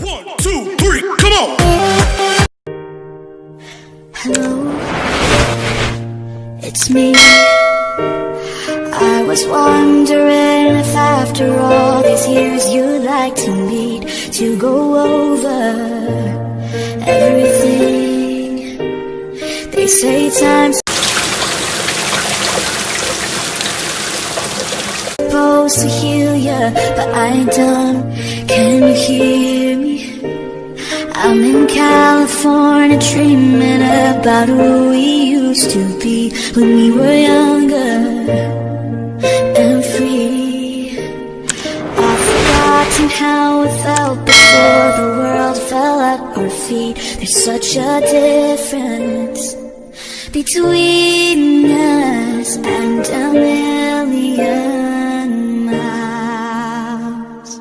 1, 2, 3, come on! Hello, it's me. I was wondering if after all these years you'd like to meet to go over everything. They say time's supposed to heal ya, but I ain't done. Can you hear me? I'm in California dreaming about who we used to be when we were younger and free. I've forgotten how it felt before the world fell at our feet. There's such a difference between us and a million miles.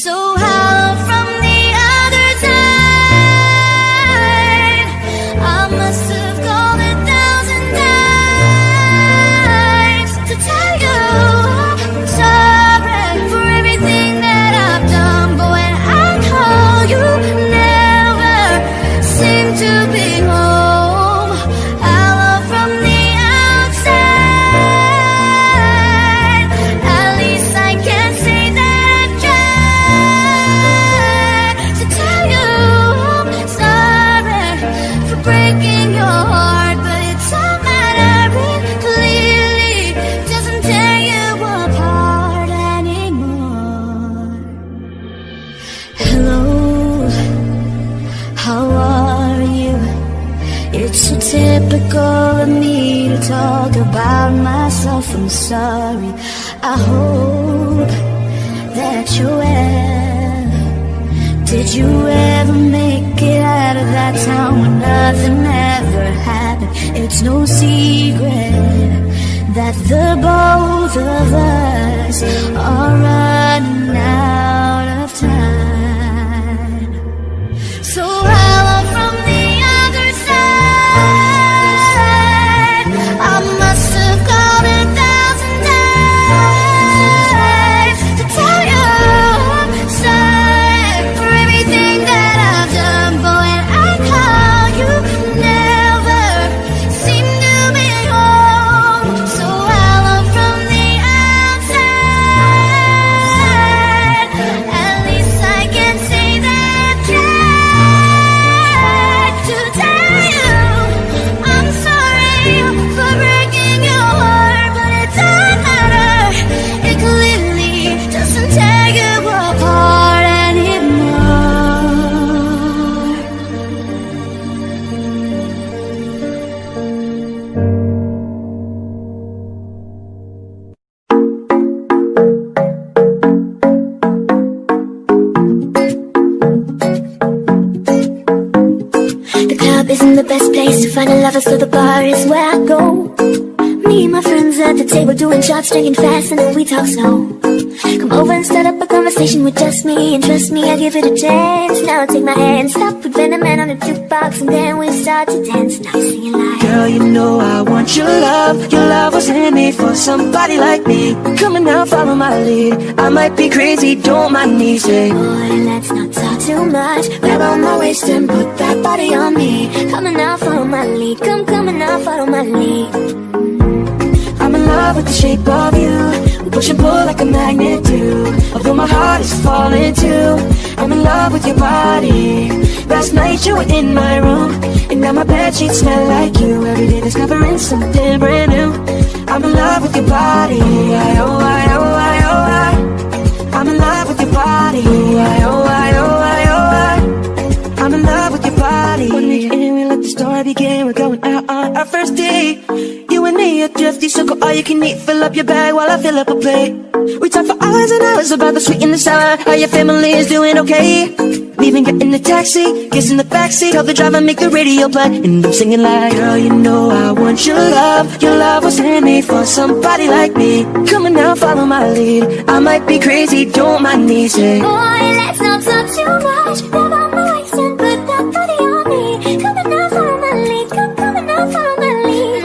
So how from the other side, I must have called 1,000 times to tell you I'm sorry for everything that I've done. But when I call, you never seem to be home. I love from the outside. At least I can say that I tried to tell you I'm sorry for breaking your heart, but it's all matter. It clearly doesn't tear you apart anymore. Hello, how are you? It's so typical of me to talk about myself. I'm sorry. I hope that you're well. Did you ever make it out of that town when nothing ever happened? It's no secret that the both of us are running out of time. So hello from the other side. I must have called 1,000 times to tell you I'm sorry for everything that I've done. But when I call, you never seem to be home. So hello from the outside. At least I can say that I tried to tell you I'm sorry for breaking your heart, but it doesn't matter. It clearly doesn't tear you apart anymore. The club isn't the best place to find a lover, so the bar is where I go. Me and my friends at the table doing shots, drinking fast, and then we talk slow. Come over and start up a conversation with just me, and trust me, I give it a chance. Now take my hand, stop with Venom Man on the jukebox, and then we start to dance. Now you're singing like, Girl, you know I want your love. Your love was handmade for somebody like me. Come on now, follow my lead. I might be crazy, don't mind me. Say, boy, let's not talk too much. Grab on my waist and put that body on me. Come on now, follow my lead. Come on now, follow my lead. I'm in love with the shape of you. We push and pull like a magnet do. Although my heart is falling too, I'm in love with your body. Last night you were in my room, and now my bedsheets smell like you. Every day discovering something brand new. I'm in love with your body. I, oh, I, oh, I, oh, I. I'm in love with your body. I, oh, I, oh, I, oh, I. I'm in love with your body. When we get in, we let the story begin. We're going out on our first date. You and me are thrifty, so go all you can eat. Fill up your bag while I fill up a plate. We talk for hours and hours about the sweet and the sour. How your family is doing okay. We even get in the taxi, kiss in the backseat. Help the driver make the radio play, and I'm singing like, girl, you know I want your love. Your love was handmade for somebody like me. Come on now, follow my lead. I might be crazy, don't mind me. Say, boy, let's not talk too much. Grab on my waist and put that body on me. Come on now, follow my lead. Come on now, follow my lead.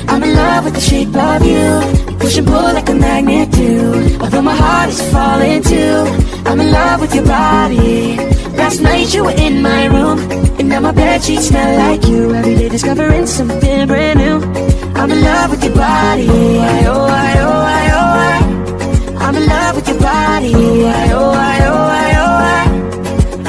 I'm in love with the shape of you. Push and pull like a magnet do. Although my heart is falling too, I'm in love with your your body. Last night you were in my room, and now my bedsheets smell like you. Every day discovering something brand new. I'm in love with your body. I, oh, I, oh, I, oh, I. I'm in love with your body. I, oh, I, oh, I, oh, I.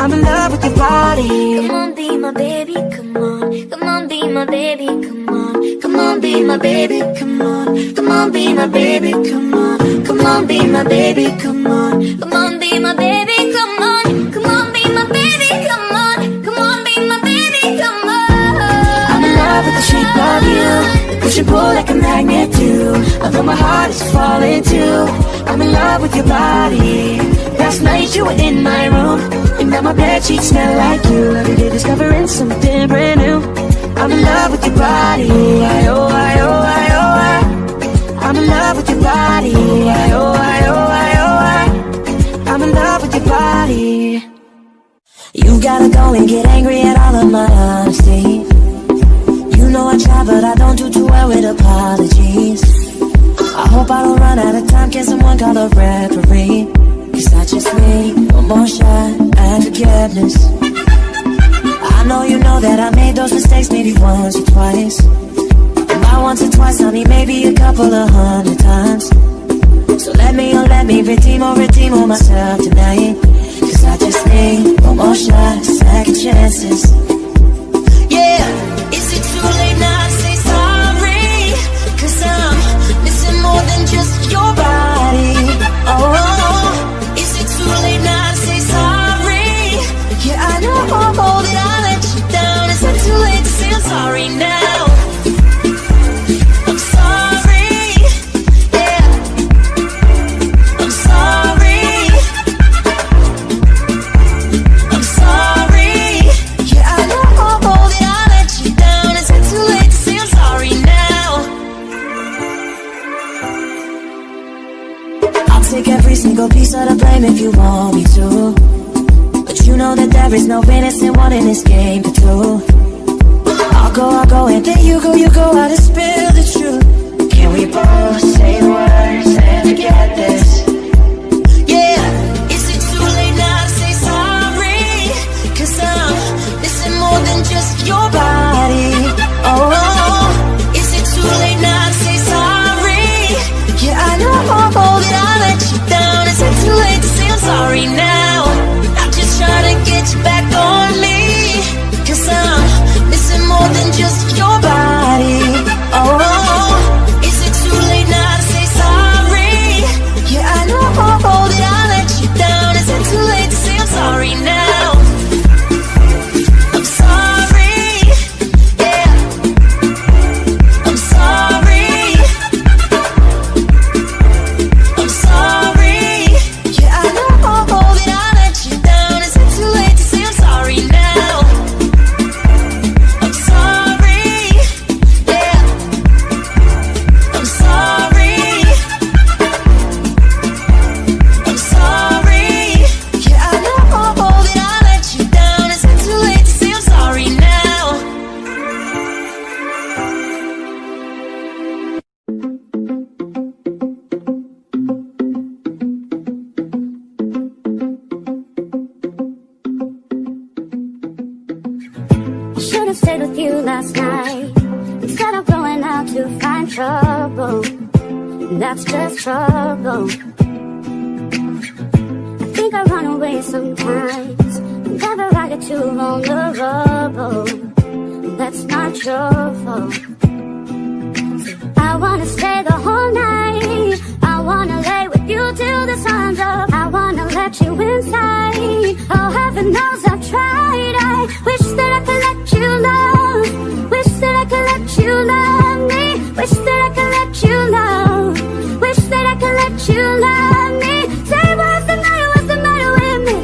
I'm in love with your body. Come on, be my baby, come on. Come on, be my baby, come on. Come on, be my baby, come on. Come on, be my baby, come on. Come on, be my baby, come on. Come on, be my baby, come on. Come on, be my baby, come on. Come on, be my baby, come on. I'm in love with the shape of you. We push and pull like a magnet do. Although my heart is falling too. I'm in love with your body. Last night you were in my room, and now my bedsheets smell like you. Every day discovering something brand new. I'm in love with your body. I, oh, I, oh, I, oh, I. I'm in love with your body. I, oh, I, oh, I, oh, I. I'm in love with your body. You gotta go and get angry at all of my honesty. You know I try, but I don't do too well with apologies. I hope I don't run out of time. Can someone call a referee? Cause I just need one more shot at forgiveness. I know you know that I made those mistakes maybe once or twice. And by once or twice, I mean maybe a couple of 100 times. So let me redeem or myself tonight. Cause I just need one more shot, second chances. Yeah, is it too late now to say sorry? Cause I'm missing more than just your body. Oh, is it too late now to say sorry? Yeah, I know that I let you down. Is it too late to say I'm sorry now? I'm sorry, yeah. I'm sorry. I'm sorry. Yeah, I know that I let you down. Is it too late to say I'm sorry now? I'll take every single piece of the blame if you want me to. But you know that there is no innocent one in this game but true. I'll go, and then you go out and spill the truth. Can we both say the words and forget this? Yeah, is it too late now to say sorry? Cause I'm missing more than just your body. Oh, is it too late now to say sorry? Yeah, I know that I let you down. Is it too late to say I'm sorry now? I'm just trying to get you back on me. Cause I'm missing more than just your body. Oh, is it too late now to say sorry? Yeah, I know that I let you down. Is it too late to say I'm sorry now? I'm sorry, yeah. I'm sorry. I'm sorry. Yeah, I know that I let you down. Is it too late to say I'm sorry now? I'm sorry, yeah. I'm sorry. I'm sorry. Yeah, I know that I let you down. Is it too late to say I'm sorry now? I should have stayed with you last night instead of going out to find trouble. That's just trouble. I think I run away sometimes whenever I get too vulnerable. That's not your fault. I wanna stay the whole night. I wanna lay with you till the sun's up. I wanna let you inside. Oh, heaven knows I've tried. I wish that I could let you love. Wish that I could let you love me. Wish that I could let you love. Wish that I could let you love me. Say what's the matter with me?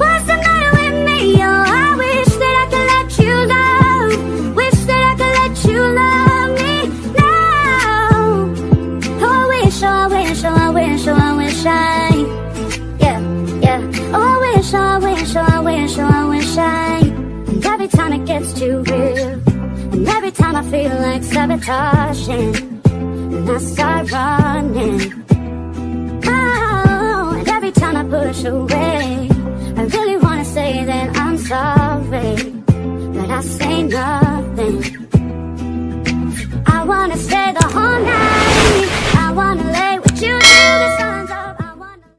What's the matter with me? Oh, I wish that I could let you love. Wish that I could let you love me now. Oh, wish, oh, I wish, oh, I wish, oh, I wish yeah. Oh, wish, oh, I wish, oh, I wish, oh, I wish And every time it gets too real, and every time I feel like sabotaging, and I start running. Oh, and every time I push away, say nothing.